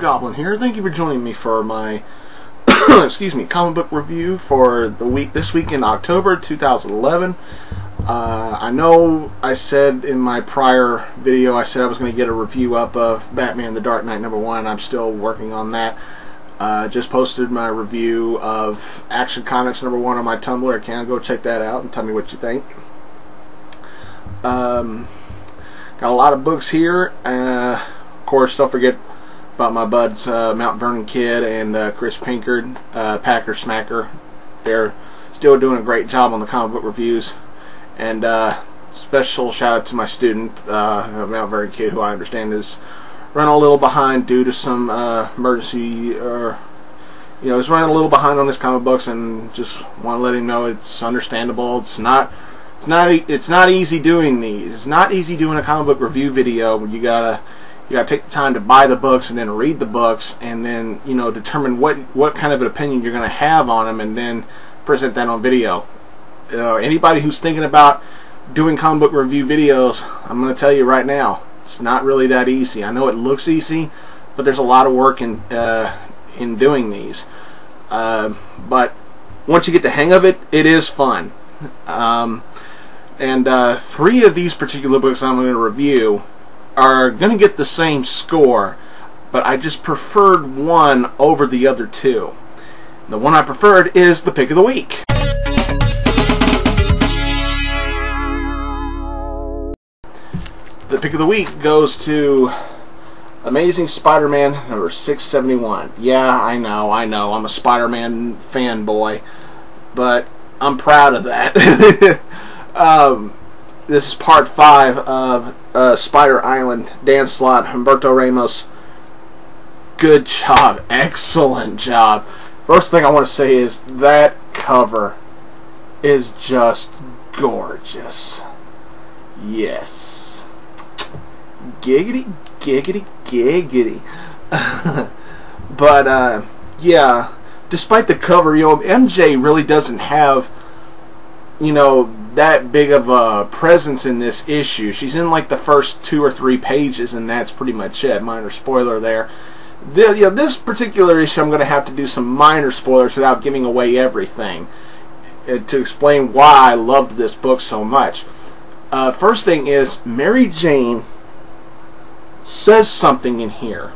Blugoblin here. Thank you for joining me for my excuse me, comic book review for this week in October 2011. I know I said in my prior video I said I was going to get a review up of Batman The Dark Knight #1. I'm still working on that. Just posted my review of Action Comics #1 on my Tumblr account. Go check that out and tell me what you think. Got a lot of books here. Of course, don't forget about my buds TheMtVernonKid and Chris Pinkard, Packer Smacker. They're still doing a great job on the comic book reviews. And special shout out to my student, TheMtVernonKid, who I understand is running a little behind due to some emergency, or he's running a little behind on his comic books, and just want to let him know it's understandable. It's not easy doing these. It's not easy doing a comic book review video. You gotta take the time to buy the books and then read the books, and then determine what kind of an opinion you're gonna have on them, and then present that on video. Anybody who's thinking about doing comic book review videos, I'm gonna tell you right now, it's not really that easy. I know it looks easy, but there's a lot of work in doing these. But once you get the hang of it, it is fun. And 3 of these particular books I'm going to review are going to get the same score, but I just preferred one over the other 2. The one I preferred is the pick of the week. The pick of the week goes to Amazing Spider-Man number 671. Yeah, I know, I'm a Spider-Man fanboy, but I'm proud of that. This is part 5 of Spider Island. Dan Slott, Humberto Ramos. Good job, excellent job. First thing I want to say is that cover is just gorgeous. Yes. Giggity, giggity, giggity. But yeah, despite the cover, MJ really doesn't have that big of a presence in this issue. She's in like the first 2 or 3 pages, and that's pretty much it. Minor spoiler there. This particular issue I'm going to have to do some minor spoilers without giving away everything to explain why I loved this book so much. First thing is, Mary Jane says something in here,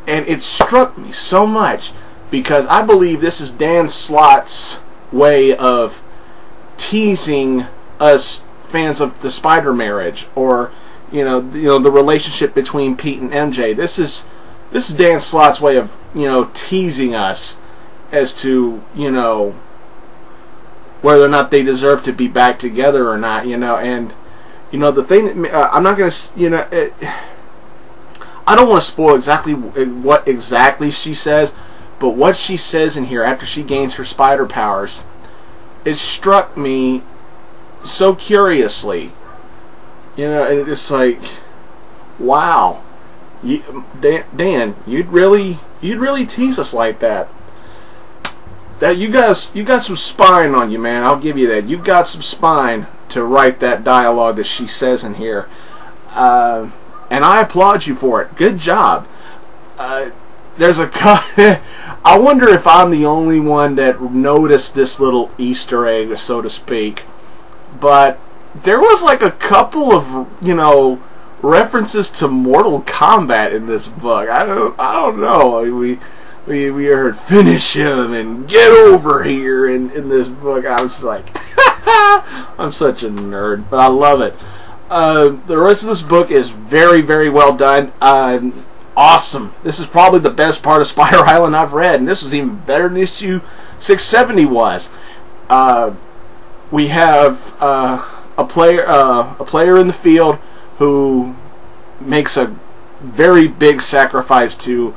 and it struck me so much because I believe this is Dan Slott's way of teasing us fans of the Spider marriage, or the relationship between Pete and MJ. This is Dan Slott's way of teasing us as to whether or not they deserve to be back together or not. And the thing that I'm not gonna I don't want to spoil exactly what exactly she says, but what she says in here after she gains her spider powers, it struck me so curiously. And it's like, wow, Dan, you'd really tease us like that. That you got some spine on you, man. I'll give you that. You got some spine to write that dialogue that she says in here, and I applaud you for it. Good job. There's a I wonder if I'm the only one that noticed this little Easter egg, so to speak, but there was like a couple of references to Mortal Kombat in this book. I don't know. We heard "finish him" and "get over here" in this book. I was like, I'm such a nerd, but I love it. The rest of this book is very, very well done. Awesome. This is probably the best part of Spider Island I've read, and this was even better than issue 670 was. We have a player in the field who makes a very big sacrifice to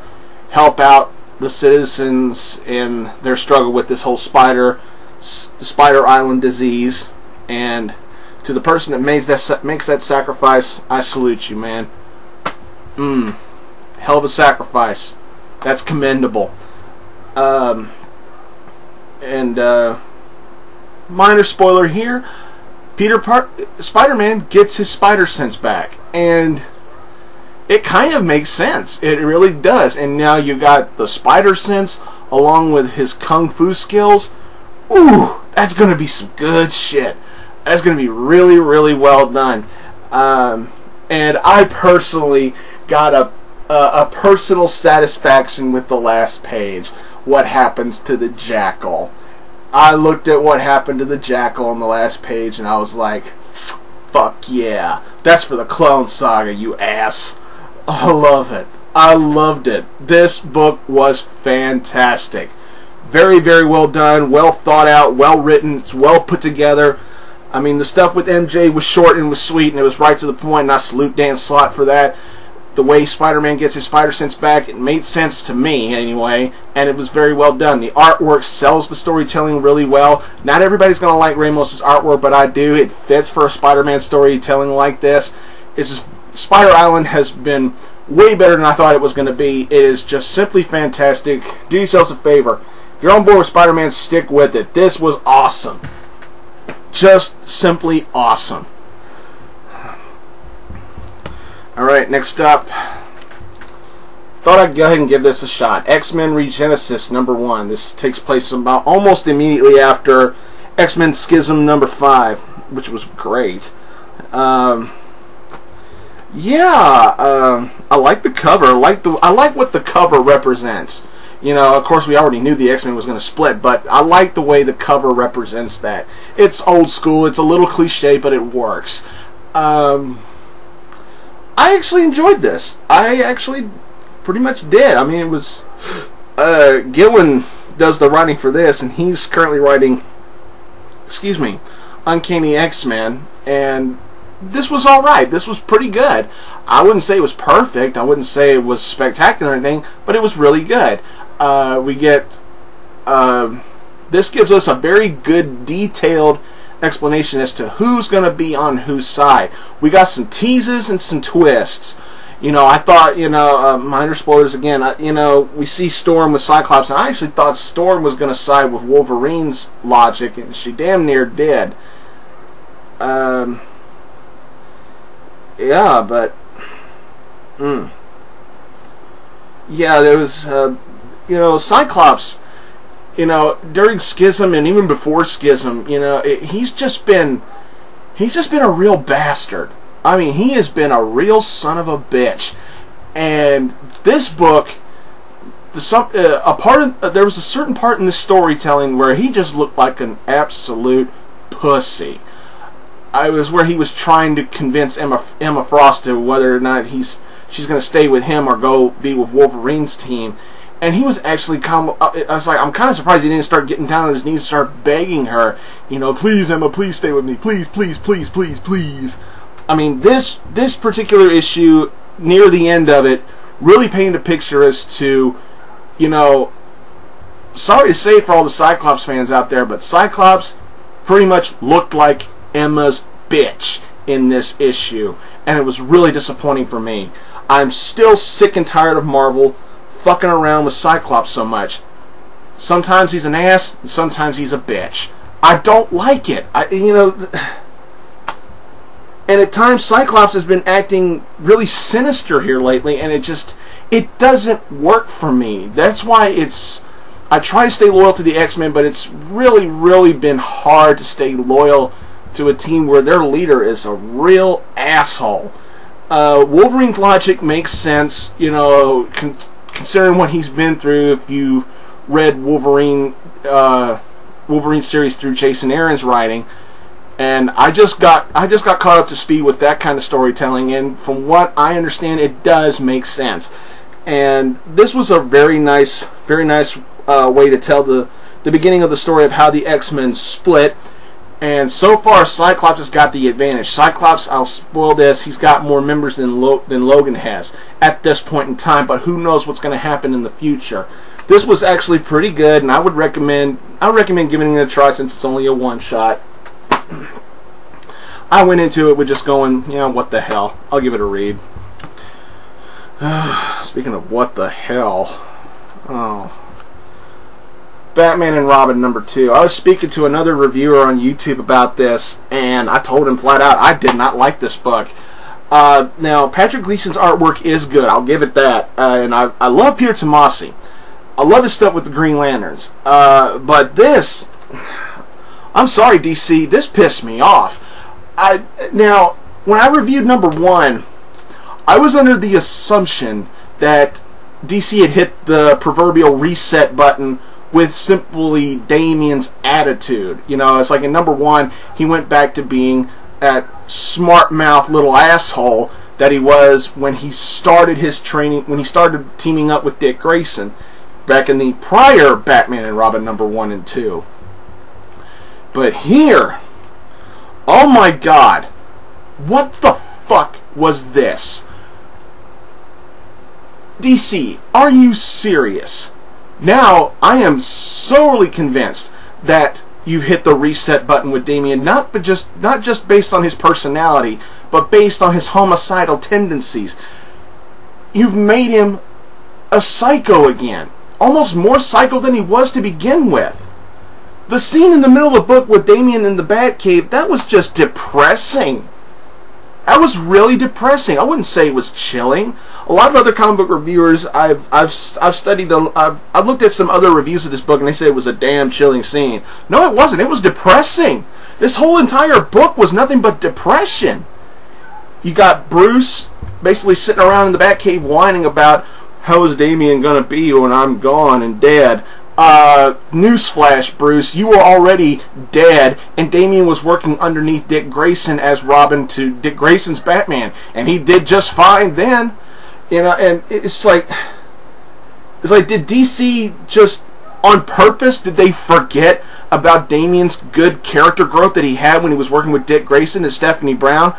help out the citizens in their struggle with this whole Spider Island disease. And to the person that makes that sacrifice, I salute you, man. Hell of a sacrifice. That's commendable. And minor spoiler here, Spider-Man gets his spider sense back, and it kind of makes sense. It really does. And now you got the spider sense along with his kung fu skills. Ooh, that's going to be some good shit. That's going to be really, really well done. And I personally got a personal satisfaction with the last page. What happens to the Jackal? I looked at what happened to the Jackal on the last page and I was like, fuck yeah. That's for the Clone Saga, you ass. I love it. I loved it. This book was fantastic. Very, very well done, well thought out, well written, it's well put together. I mean, the stuff with MJ was short and was sweet and it was right to the point, and I salute Dan Slott for that. The way Spider-Man gets his spider sense back, it made sense to me anyway, and it was very well done. The artwork sells the storytelling really well. Not everybody's going to like Ramos' artwork, but I do. It fits for a Spider-Man storytelling like this. Spider Island has been way better than I thought it was going to be. It is just simply fantastic. Do yourselves a favor. If you're on board with Spider-Man, stick with it. This was awesome. Just simply awesome. Alright, next up. Thought I'd go ahead and give this a shot. XMen Regenesis #1. This takes place about almost immediately after X-Men Schism #5, which was great. I like the cover. I like what the cover represents. You know, of course, we already knew the X-Men was going to split, but I like the way the cover represents that. It's old school. It's a little cliche, but it works. I actually enjoyed this. I actually pretty much did. I mean, it was... Gillen does the writing for this, and he's currently writing... Excuse me. Uncanny X-Men, and this was alright. This was pretty good. I wouldn't say it was perfect. I wouldn't say it was spectacular or anything, but it was really good. This gives us a very good, detailed explanation as to who's going to be on whose side. We got some teases and some twists. You know, I thought, minor spoilers again, we see Storm with Cyclops, and I actually thought Storm was going to side with Wolverine's logic, and she damn near did. Yeah, but... Yeah, there was, Cyclops... during Schism and even before Schism, he's just been a real bastard. I mean, he has been a real son of a bitch. And this book, there was a certain part in the storytelling where he just looked like an absolute pussy. It was where he was trying to convince Emma Frost to whether or not she's going to stay with him or go be with Wolverine's team. And he was actually I was like, I'm kind of surprised he didn't start getting down on his knees and start begging her, please, Emma, please stay with me, please, please, please, please, please. I mean, this particular issue, near the end of it, really painted a picture as to, sorry to say for all the Cyclops fans out there, but Cyclops pretty much looked like Emma's bitch in this issue, and it was really disappointing for me. I'm still sick and tired of Marvel fucking around with Cyclops so much. Sometimes he's an ass, and sometimes he's a bitch. I don't like it. And at times Cyclops has been acting really sinister here lately, and it doesn't work for me. That's why I try to stay loyal to the X-Men, but it's really, really been hard to stay loyal to a team where their leader is a real asshole. Wolverine's logic makes sense, considering what he's been through. If you read Wolverine series through Jason Aaron's writing, and I just got caught up to speed with that kind of storytelling, and from what I understand, it does make sense. And this was a very nice way to tell the beginning of the story of how the X-Men split. And so far, Cyclops has got the advantage. Cyclops, I'll spoil this, he's got more members than Logan has at this point in time, but who knows what's going to happen in the future. This was actually pretty good, and I would recommend giving it a try since it's only a one-shot. I went into it with just going, what the hell. I'll give it a read. Speaking of what the hell. Oh. Batman and Robin #2. I was speaking to another reviewer on YouTube about this, and I told him flat out I did not like this book. Now, Patrick Gleason's artwork is good. I'll give it that. And I love Peter Tomasi. I love his stuff with the Green Lanterns. But this, I'm sorry, DC, this pissed me off. Now, when I reviewed #1, I was under the assumption that DC had hit the proverbial reset button with simply Damian's attitude. You know, it's like in #1, he went back to being that smart mouth little asshole that he was when he started his training, when he started teaming up with Dick Grayson back in the prior Batman and Robin #1 and 2. But here, oh my God, what the fuck was this? DC, are you serious? Now, I am sorely convinced that you've hit the reset button with Damian, not just based on his personality, but based on his homicidal tendencies. You've made him a psycho again. Almost more psycho than he was to begin with. The scene in the middle of the book with Damian in the Batcave, that was just depressing. That was really depressing. I wouldn't say it was chilling. A lot of other comic book reviewers I've studied, I've looked at some other reviews of this book, and they say it was a damn chilling scene. No, it wasn't. It was depressing. This whole entire book was nothing but depression. You got Bruce basically sitting around in the Batcave whining about how is Damian gonna be when I'm gone and dead. Newsflash, Bruce, you were already dead, and Damian was working underneath Dick Grayson as Robin to Dick Grayson's Batman, and he did just fine then. You know, and it's like, did DC just on purpose, did they forget about Damian's good character growth that he had when he was working with Dick Grayson and Stephanie Brown?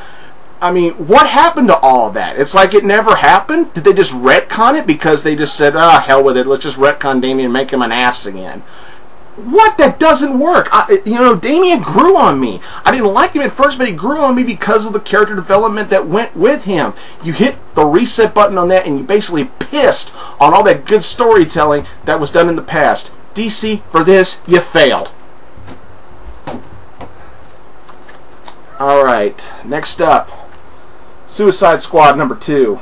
I mean, what happened to all of that? It's like it never happened? Did they just retcon it because they just said, ah, hell with it, let's just retcon Damian and make him an ass again? What? That doesn't work. You know, Damian grew on me. I didn't like him at first, but he grew on me because of the character development that went with him. You hit the reset button on that, and you basically pissed on all that good storytelling that was done in the past. DC, for this, you failed. Alright, next up. Suicide Squad #2.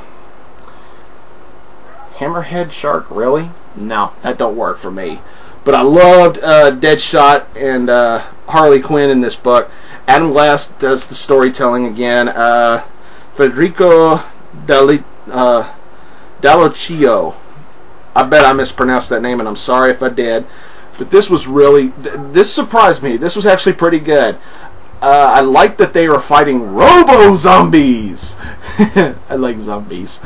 Hammerhead Shark, really? No, that don't work for me. But I loved Deadshot and Harley Quinn in this book. Adam Glass does the storytelling again. Federico Dallocchio. I bet I mispronounced that name, and I'm sorry if I did. But this was really, this surprised me. This was actually pretty good. I like that they were fighting robo-zombies. I like zombies.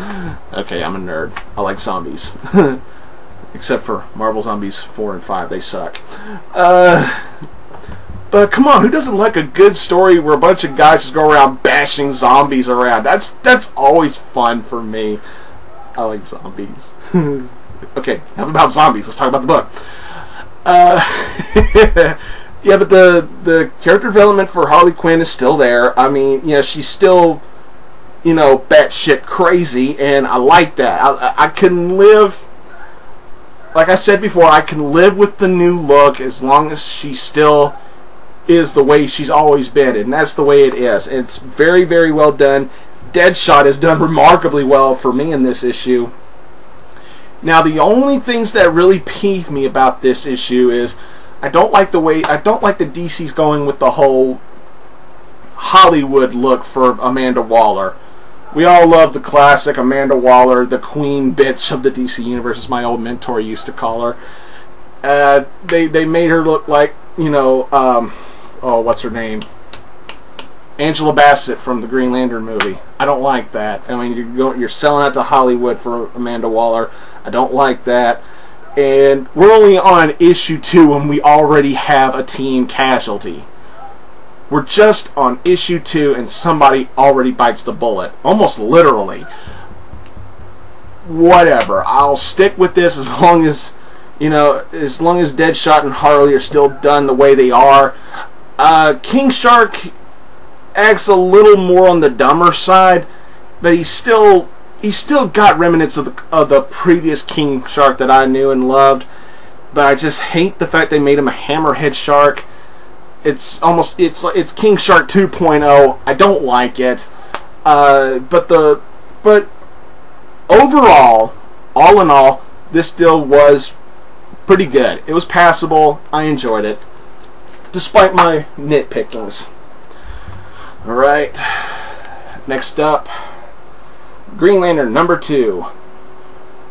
Okay, I'm a nerd. I like zombies. Except for Marvel Zombies 4 and 5. They suck. But come on, who doesn't like a good story where a bunch of guys just go around bashing zombies around? That's always fun for me. I like zombies. Okay, enough about zombies. Let's talk about the book. Yeah, but the character development for Harley Quinn is still there. I mean, you know, she's still, you know, batshit crazy, and I like that. I can live, like I said before, I can live with the new look as long as she still is the way she's always been, and that's the way it is. It's very, very well done. Deadshot has done remarkably well for me in this issue. Now, the only things that really peeve me about this issue is I don't like the DC's going with the whole Hollywood look for Amanda Waller. We all love the classic Amanda Waller, the queen bitch of the DC universe, as my old mentor used to call her. They made her look like, you know, oh, what's her name? Angela Bassett from the Green Lantern movie. I don't like that. I mean, you're selling out to Hollywood for Amanda Waller. I don't like that. And we're only on issue 2 and we already have a team casualty. We're just on issue 2 and somebody already bites the bullet. Almost literally. Whatever. I'll stick with this as long as, you know, as long as Deadshot and Harley are still done the way they are. King Shark acts a little more on the dumber side, but he's still got remnants of the previous King Shark that I knew and loved. But I just hate the fact they made him a hammerhead shark. It's King Shark 2.0. I don't like it. But overall, all in all, this still was pretty good. It was passable. I enjoyed it, despite my nitpickings. Alright, next up, Green Lantern #2.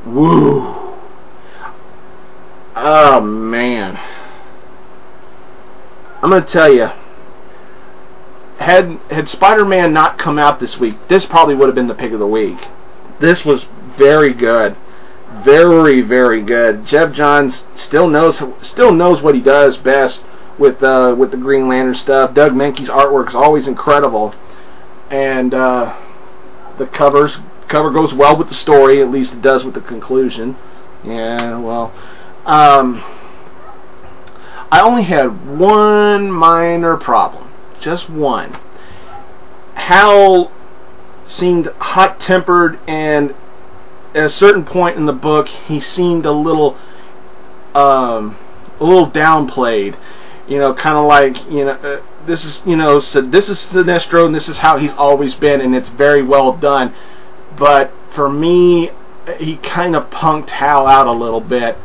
Woo! Oh man, I'm gonna tell you, had Spider-Man not come out this week, this probably would have been the pick of the week. This was very good, very, very good. Jeff Johns still knows what he does best with the Green Lantern stuff. Doug Mahnke's artwork is always incredible, and the cover goes well with the story. At least it does with the conclusion. Yeah, well, I only had one minor problem, just one. Hal seemed hot-tempered, and at a certain point in the book, he seemed a little downplayed. You know, kind of like, you know, this is Sinestro, and this is how he's always been, and it's very well done. But for me, he kind of punked Hal out a little bit.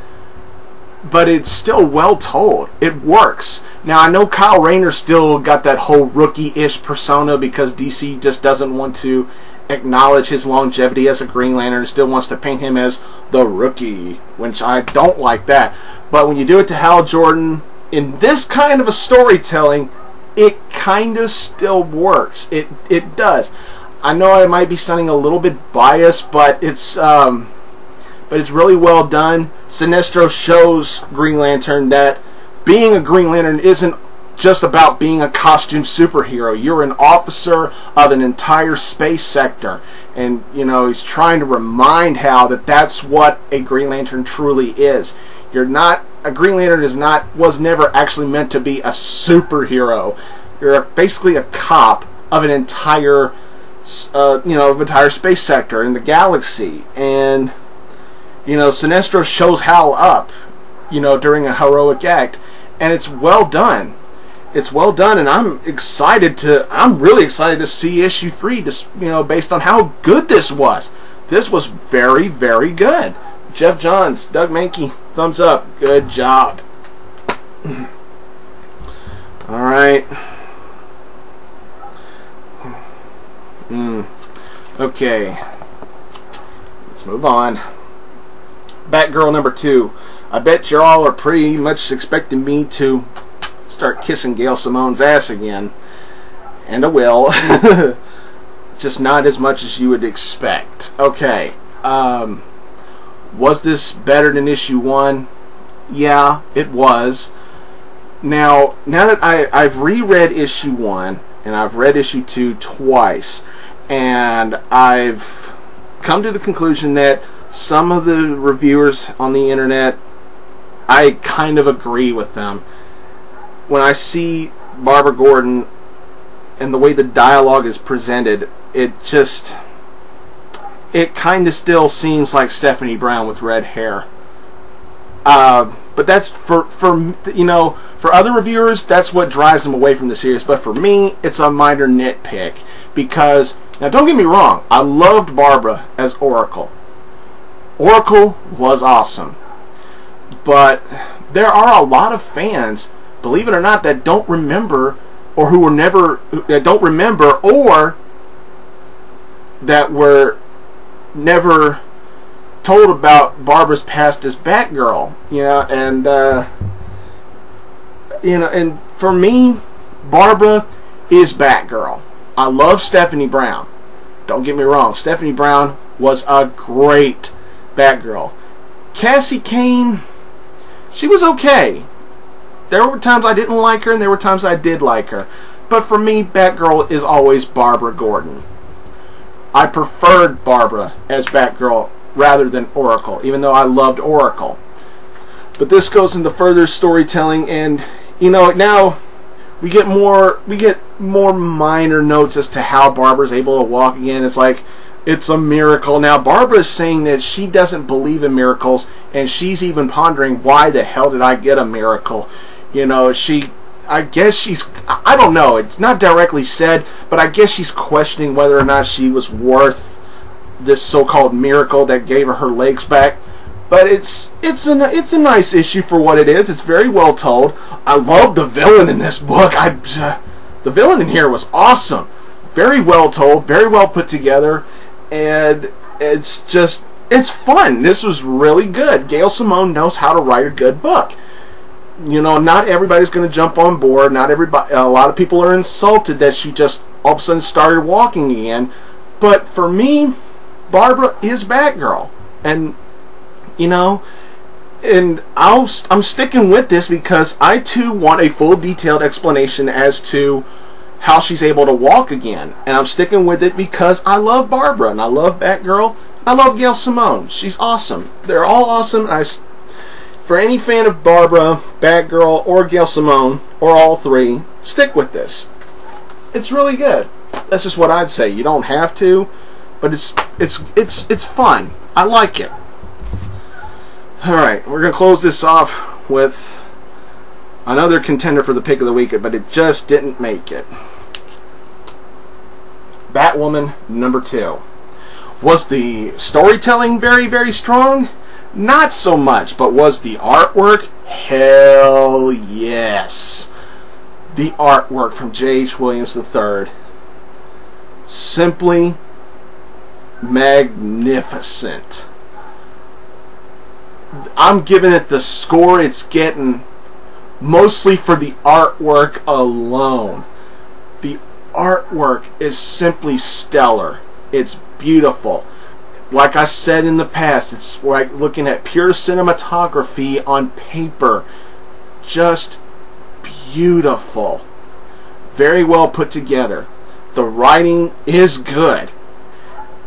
But it's still well told. It works. Now, I know Kyle Rayner still got that whole rookie-ish persona because DC just doesn't want to acknowledge his longevity as a Green Lantern. Still wants to paint him as the rookie, which I don't like that. But when you do it to Hal Jordan in this kind of a storytelling, it kind of still works. It does. I know I might be sounding a little bit biased, but it's really well done. Sinestro shows Green Lantern that being a Green Lantern isn't just about being a costume superhero. You're an officer of an entire space sector, and you know, he's trying to remind Hal that that's what a Green Lantern truly is. You're not a Green Lantern was never actually meant to be a superhero. You're basically a cop of an entire entire space sector in the galaxy. And you know, Sinestro shows Hal up, you know, during a heroic act, and it's well done. It's well done, and I'm really excited to see issue 3, just, you know, based on how good this was. This was very, very good. Jeff Johns, Doug Mahnke, thumbs up. Good job. All right. Okay. Let's move on. Batgirl #2. I bet you all are pretty much expecting me to start kissing Gail Simone's ass again. And I will. Just not as much as you would expect. Okay. Was this better than issue 1? Yeah, it was. Now that I've reread issue 1 and I've read issue 2 twice, and I've come to the conclusion that some of the reviewers on the internet, I kind of agree with them. When I see Barbara Gordon and the way the dialogue is presented, it kind of still seems like Stephanie Brown with red hair. But that's for other reviewers, that's what drives them away from the series. But for me, it's a minor nitpick, because now don't get me wrong, I loved Barbara as Oracle. Oracle was awesome, but there are a lot of fans, believe it or not, that don't remember, or who were never, that don't remember, or that were never told about Barbara's past as Batgirl. And for me, Barbara is Batgirl. I love Stephanie Brown. Don't get me wrong, Stephanie Brown was a great Batgirl. Cassie Kane, she was okay. There were times I didn't like her, and there were times I did like her. But for me, Batgirl is always Barbara Gordon. I preferred Barbara as Batgirl rather than Oracle, even though I loved Oracle. But this goes into further storytelling, and now we get more minor notes as to how Barbara's able to walk again. It's like it's a miracle. Now Barbara is saying that she doesn't believe in miracles, and she's even pondering, why the hell did I get a miracle? She I guess she's, I don't know, it's not directly said, but I guess she's questioning whether or not she was worth this so-called miracle that gave her legs back. But it's a nice issue for what it is. It's very well told. I love the villain in this book. The villain in here was awesome. Very well told, very well put together, and it's fun. This was really good. Gail Simone knows how to write a good book. You know, not everybody's going to jump on board. Not everybody. A lot of people are insulted that she just all of a sudden started walking again. But for me, Barbara is Batgirl, and you know, and I'm sticking with this because I too want a full detailed explanation as to how she's able to walk again, and I'm sticking with it because I love Barbara and I love Batgirl. I love Gail Simone. She's awesome. They're all awesome. For any fan of Barbara, Batgirl, or Gail Simone, or all three, stick with this. It's really good. That's just what I'd say. You don't have to, but it's fun. I like it. Alright, we're going to close this off with another contender for the pick of the week, but it just didn't make it. Batwoman number 2. Was the storytelling very, very strong? Not so much, but was the artwork? Hell yes. The artwork from J.H. Williams III. Simply magnificent. I'm giving it the score it's getting mostly for the artwork alone. The artwork is simply stellar. It's beautiful. Like I said in the past, it's like looking at pure cinematography on paper. Just beautiful. Very well put together. The writing is good.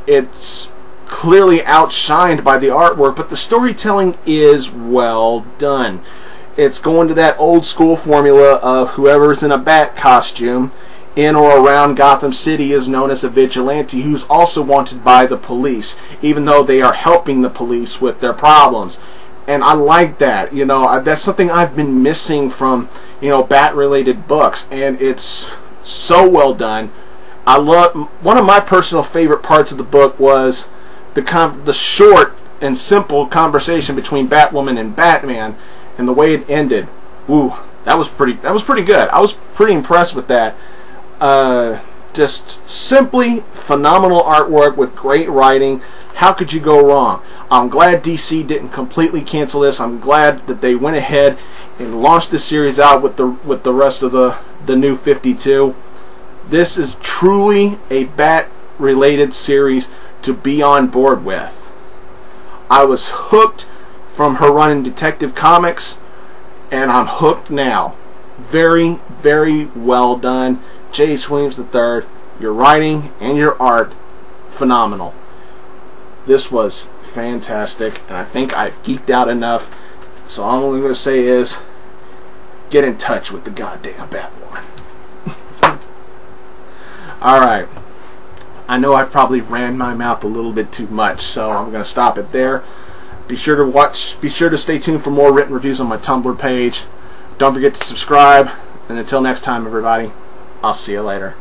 It's clearly outshined by the artwork, but the storytelling is well done. It's going to that old school formula of whoever's in a bat costume in or around Gotham City is known as a vigilante who's also wanted by the police, even though they are helping the police with their problems. And I like that. You know, that's something I've been missing from, you know, bat-related books, and it's so well done. I love, one of my personal favorite parts of the book was the short and simple conversation between Batwoman and Batman, and the way it ended. Woo, that was pretty good. I was pretty impressed with that. Just simply phenomenal artwork with great writing. How could you go wrong? I'm glad DC didn't completely cancel this. I'm glad that they went ahead and launched the series out with the rest of the new 52. This is truly a Bat-related series to be on board with. I was hooked from her run in Detective Comics, and I'm hooked now. Very, very well done. J.H. Williams III, your writing and your art, phenomenal. This was fantastic, and I think I've geeked out enough, so all I'm only going to say is, get in touch with the goddamn Batwoman. Alright. I know I probably ran my mouth a little bit too much, so I'm going to stop it there. Be sure to stay tuned for more written reviews on my Tumblr page. Don't forget to subscribe, and until next time, everybody, I'll see you later.